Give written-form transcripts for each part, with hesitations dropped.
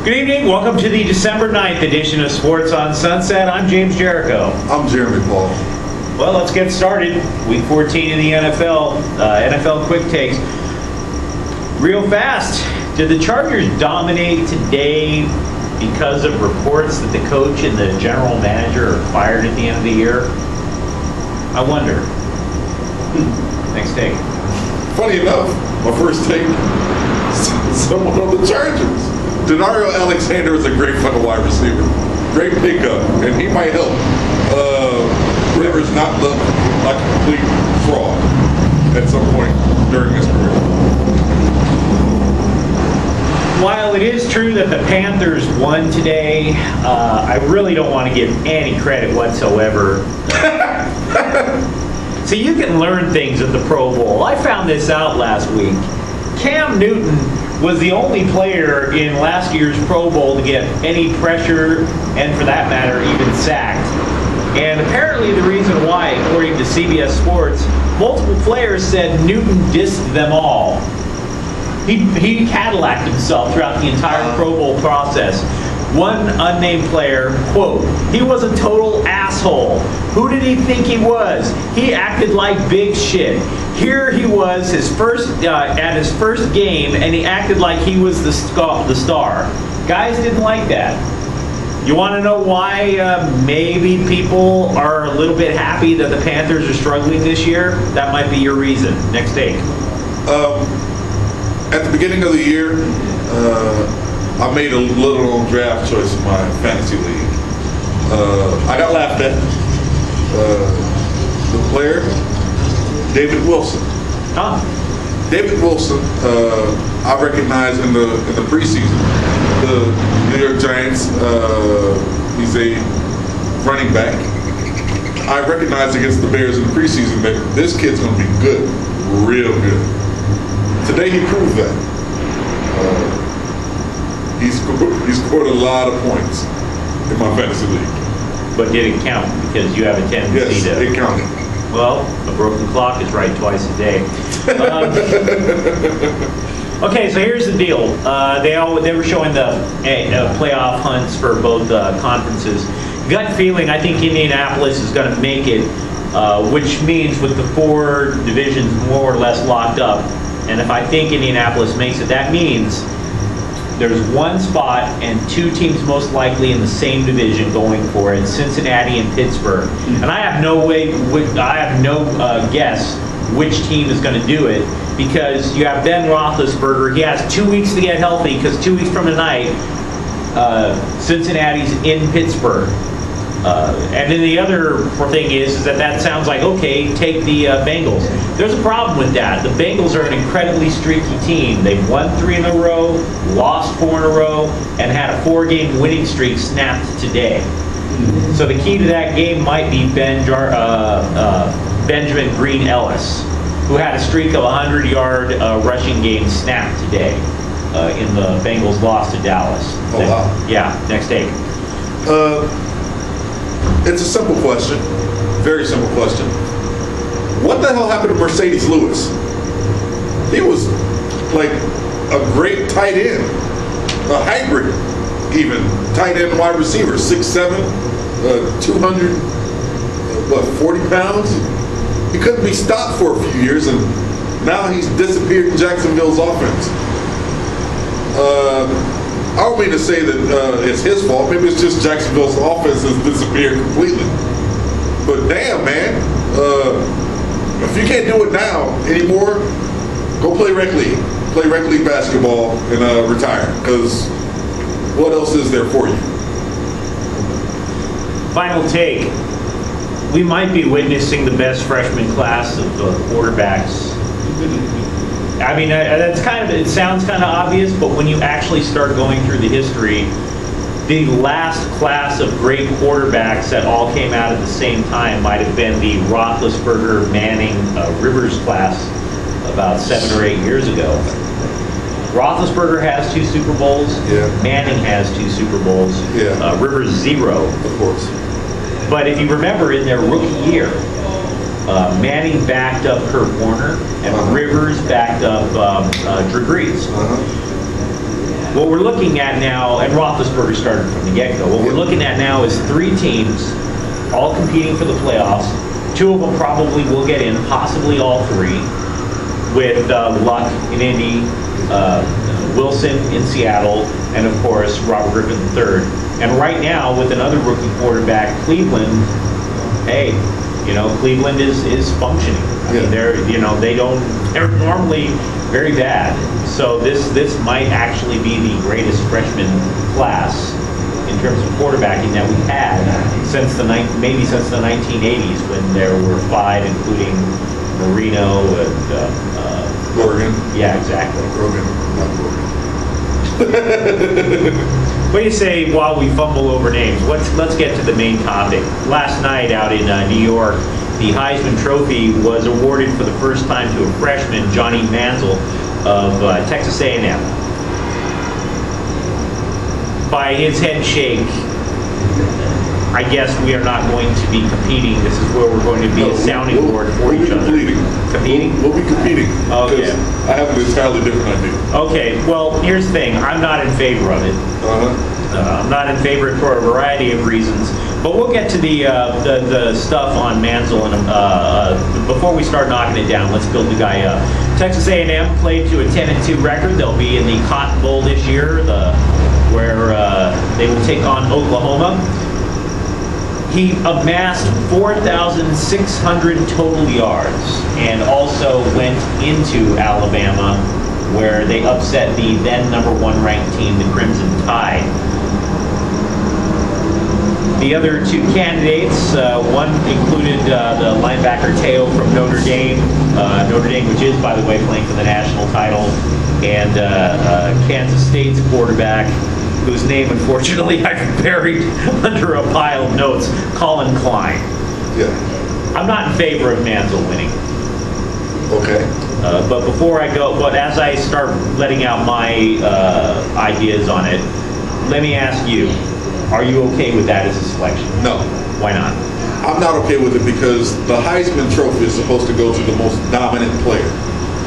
Good evening. Welcome to the December 9th edition of Sports on Sunset. I'm James Jericho. I'm Jeremy Paul. Well, let's get started. Week 14 in the NFL. NFL quick takes. Real fast. Did the Chargers dominate today because of reports that the coach and the general manager are fired at the end of the year? I wonder. Next take. Funny enough, my first take, someone on the Chargers. Denario Alexander is a great fucking wide receiver. Great pickup, and he might help Rivers not look like a complete fraud at some point during his career. While it is true that the Panthers won today, I really don't want to give any credit whatsoever. So you can learn things at the Pro Bowl. I found this out last week. Cam Newton was the only player in last year's Pro Bowl to get any pressure, and for that matter, even sacked. And apparently the reason why, according to CBS Sports, multiple players said Newton dissed them all. He Cadillac'd himself throughout the entire Pro Bowl process. One unnamed player, quote, "He was a total asshole. Who did he think he was? He acted like big shit. Here he was, at his first game, and he acted like he was the star." Guys didn't like that. You want to know why maybe people are a little bit happy that the Panthers are struggling this year? That might be your reason. Next take. At the beginning of the year, I made a little draft choice in my fantasy league. I got laughed at. The player, David Wilson. Huh? David Wilson, I recognize in the preseason. The New York Giants, he's a running back. I recognized against the Bears in the preseason that this kid's going to be good, real good. Today he proved that. He scored a lot of points in my fantasy league. But did it count? Because you have a tendency to... Yes, it counted. Well, a broken clock is right twice a day. Okay, so here's the deal. They were showing the playoff hunts for both conferences. Gut feeling, I think Indianapolis is going to make it, which means with the four divisions more or less locked up, and if I think Indianapolis makes it, that means there's one spot and two teams most likely in the same division going for it, Cincinnati and Pittsburgh. And I have no guess which team is going to do it, because you have Ben Roethlisberger. He has 2 weeks to get healthy, because 2 weeks from tonight, Cincinnati's in Pittsburgh. And then the other thing is that sounds like, okay, take the Bengals. There's a problem with that. The Bengals are an incredibly streaky team. They've won 3 in a row, lost 4 in a row, and had a 4-game winning streak snapped today. So the key to that game might be Benjamin Green-Ellis, who had a streak of 100-yard rushing games snapped today in the Bengals' loss to Dallas. Oh, wow. Yeah, next take. It's a simple question, very simple question. What the hell happened to Mercedes Lewis? He was like a great tight end, a hybrid even, tight end wide receiver, 6'7", 240 pounds? He couldn't be stopped for a few years, and now he's disappeared in Jacksonville's offense. I don't mean to say that it's his fault. Maybe it's just Jacksonville's offense has disappeared completely. But damn, man, if you can't do it now anymore, go play rec league. Play rec league basketball and retire. Because what else is there for you? Final take. We might be witnessing the best freshman class of quarterbacks. I mean, it sounds kind of obvious, but when you actually start going through the history, the last class of great quarterbacks that all came out at the same time might have been the Roethlisberger, Manning, Rivers class about 7 or 8 years ago. Roethlisberger has 2 Super Bowls. Yeah. Manning has 2 Super Bowls. Yeah. Rivers 0. Of course. But if you remember, in their rookie year, Manning backed up Kurt Warner, and Rivers backed up Drew Brees. what we're looking at now, and Roethlisberger started from the get-go, what we're looking at now is 3 teams all competing for the playoffs. 2 of them probably will get in, possibly all 3, with Luck in Indy, Wilson in Seattle, and of course Robert Griffin III. And right now, with another rookie quarterback, Cleveland, hey, Cleveland is functioning. I mean, they're normally very bad. So this might actually be the greatest freshman class in terms of quarterbacking that we've had since maybe since the 1980s, when there were 5, including Marino and Oregon. Yeah, exactly. Oregon, not Oregon. What do you say while we fumble over names? Let's get to the main topic. Last night out in New York, the Heisman Trophy was awarded for the first time to a freshman, Johnny Manziel of Texas A&M. By his head shake, I guess we are not going to be competing. This is where we're going to be a sounding board for each other. Competing? We'll be competing. Okay. I have an entirely different idea. Okay, well, here's the thing. I'm not in favor of it. I'm not in favor for a variety of reasons. But we'll get to the stuff on Manziel. And before we start knocking it down, let's build the guy up. Texas A&M played to a 10-2 record. They'll be in the Cotton Bowl this year, where they will take on Oklahoma. He amassed 4,600 total yards and also went into Alabama, where they upset the then #1 ranked team, the Crimson Tide. The other 2 candidates, one included the linebacker Teo from Notre Dame, which is, by the way, playing for the national title, and Kansas State's quarterback, whose name, unfortunately, I've buried under a pile of notes, Colin Klein. Yeah. I'm not in favor of Manziel winning. Okay. But as I start letting out my ideas on it, let me ask you, are you okay with that as a selection? No. Why not? I'm not okay with it because the Heisman Trophy is supposed to go to the most dominant player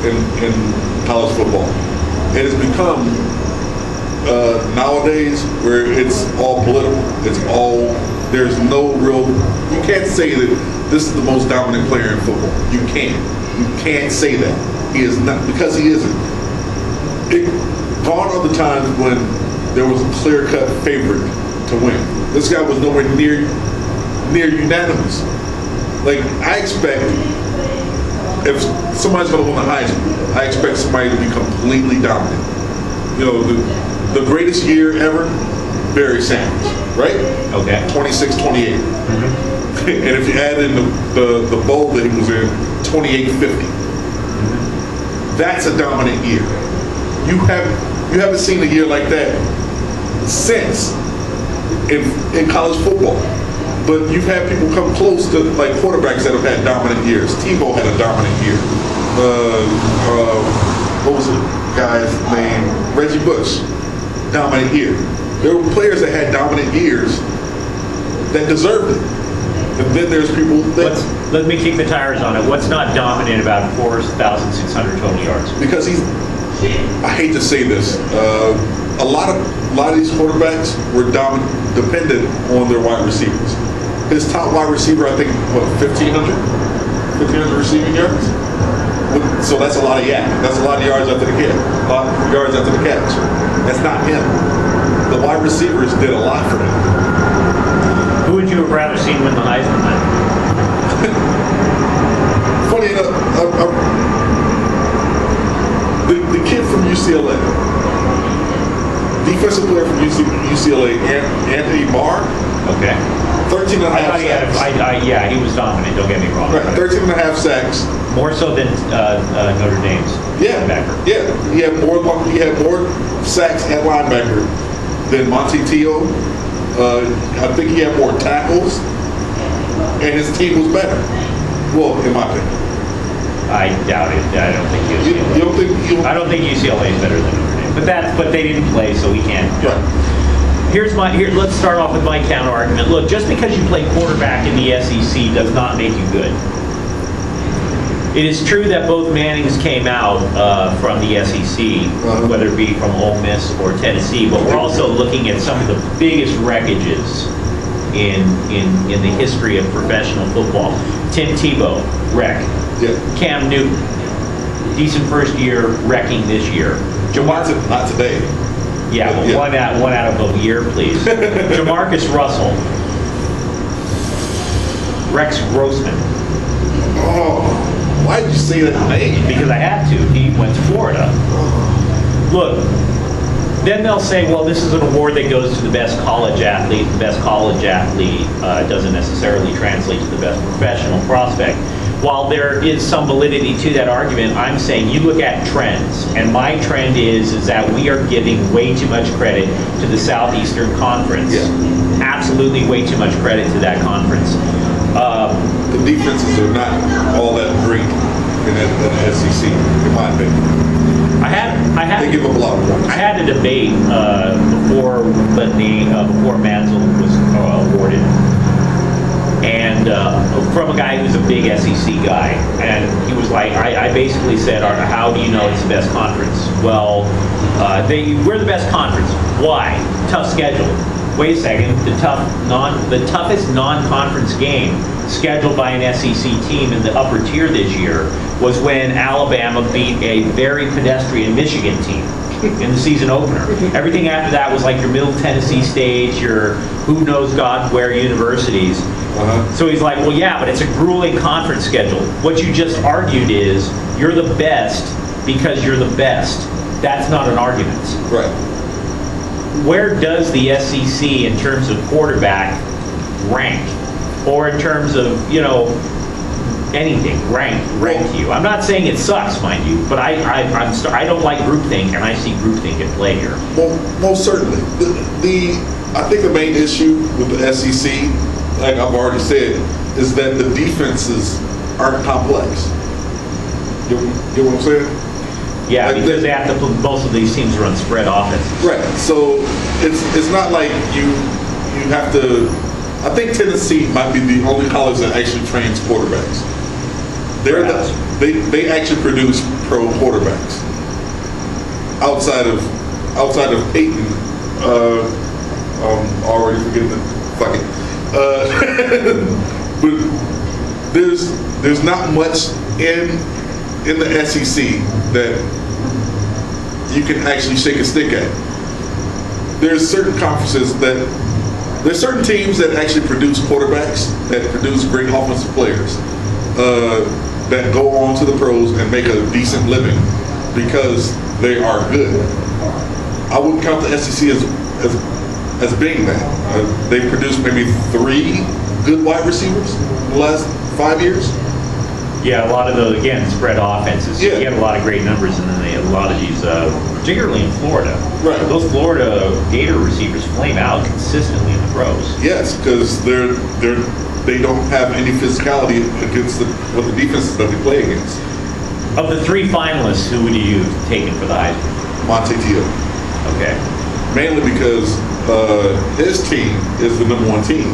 in college football. It has become nowadays where it's all political. There's no real, you can't say that this is the most dominant player in football. You can't say that. He is not, because he isn't. Gone are the times when there was a clear-cut favorite to win. This guy was nowhere near unanimous. Like, I expect, if somebody's going to win the Heisman, I expect somebody to be completely dominant. The greatest year ever, Barry Sanders, right? Okay. 26-28. And if you add in the bowl that he was in, 28-50. That's a dominant year. You haven't seen a year like that since in college football. But you've had people come close to, like, quarterbacks that have had dominant years. Tebow had a dominant year. What was the guy's name? Reggie Bush. Dominant year. There were players that had dominant years that deserved it. And then there's people that... Let me kick the tires on it. What's not dominant about 4,600 total yards? Because I hate to say this, a lot of these quarterbacks were dependent on their wide receivers. His top wide receiver, I think, 1,500 receiving yards? So that's a lot of yak. That's a lot of yards after the catch. A lot of yards after the catch. That's not him. The wide receivers did a lot for him. Who would you have rather seen win the Heisman then? Funny enough, the kid from UCLA, defensive player from UCLA, Anthony Barr. Okay. 13 and a half sacks. Yeah, he was dominant, don't get me wrong. Right, 13 and a half sacks. More so than Notre Dame's linebacker. Yeah, he had more sacks at linebacker than Monty Teo. I think he had more tackles, and his team was better. Well, in my opinion. I doubt it. I don't think UCLA. I don't think UCLA is better than Notre Dame. But they didn't play, so we can't. Right. Let's start off with my counter argument. Look, just because you play quarterback in the SEC does not make you good. It is true that both Mannings came out from the SEC, whether it be from Ole Miss or Tennessee, but we're also looking at some of the biggest wreckages in the history of professional football. Tim Tebow, wreck. Yeah. Cam Newton, decent first year, wrecking this year. Not today. Yeah, but yeah. One out of a year, please. Jamarcus Russell, Rex Grossman. Oh, why did you say that name? Because I had to. He went to Florida. Look, then they'll say, well, this is an award that goes to the best college athlete. The best college athlete doesn't necessarily translate to the best professional prospect. While there is some validity to that argument, I'm saying you look at trends, and my trend is that we are giving way too much credit to the Southeastern Conference. Yeah. Absolutely way too much credit to that conference. The defenses are not all that great in the SEC, in my opinion. They give up a lot of points. I had a debate before Manziel was awarded, and from a guy who's a big SEC guy, and he was like, I basically said, how do you know it's the best conference? Well, we're the best conference. Why? Tough schedule. Wait a second, the toughest non-conference game scheduled by an SEC team in the upper tier this year was when Alabama beat a very pedestrian Michigan team in the season opener. Everything after that was like your Middle Tennessee State, your who knows God where universities. So he's like, well, yeah, but it's a grueling conference schedule. What you just argued is you're the best because you're the best. That's not an argument. Right. Where does the SEC in terms of quarterback rank, or in terms of, anything rank you? I'm not saying it sucks, mind you, but I don't like groupthink, and I see groupthink at play here. Well, most certainly. I think the main issue with the SEC, like I've already said, is that the defenses aren't complex. You know what I'm saying? Yeah, like because they have to. Most of these teams run spread offenses. Right. So it's not like you have to. I think Tennessee might be the only college that actually trains quarterbacks. They actually produce pro quarterbacks. Outside of Peyton, already forgetting the fucking. But there's not much in the SEC that you can actually shake a stick at. There's certain conferences there's certain teams that actually produce quarterbacks, that produce great offensive players, that go on to the pros and make a decent living because they are good. I wouldn't count the SEC as being that. They produced maybe 3 good wide receivers in the last 5 years. Yeah, a lot of those, again, spread offenses. Yeah. You get a lot of great numbers, and then a lot of these, particularly in Florida. Right. Those Florida Gator receivers flame out consistently in the pros. Yes, because they don't have any physicality against what the defenses that they play against. Of the 3 finalists, who would you have taken for the Heisman? Monte Teo. Okay. Mainly because his team is the #1 team.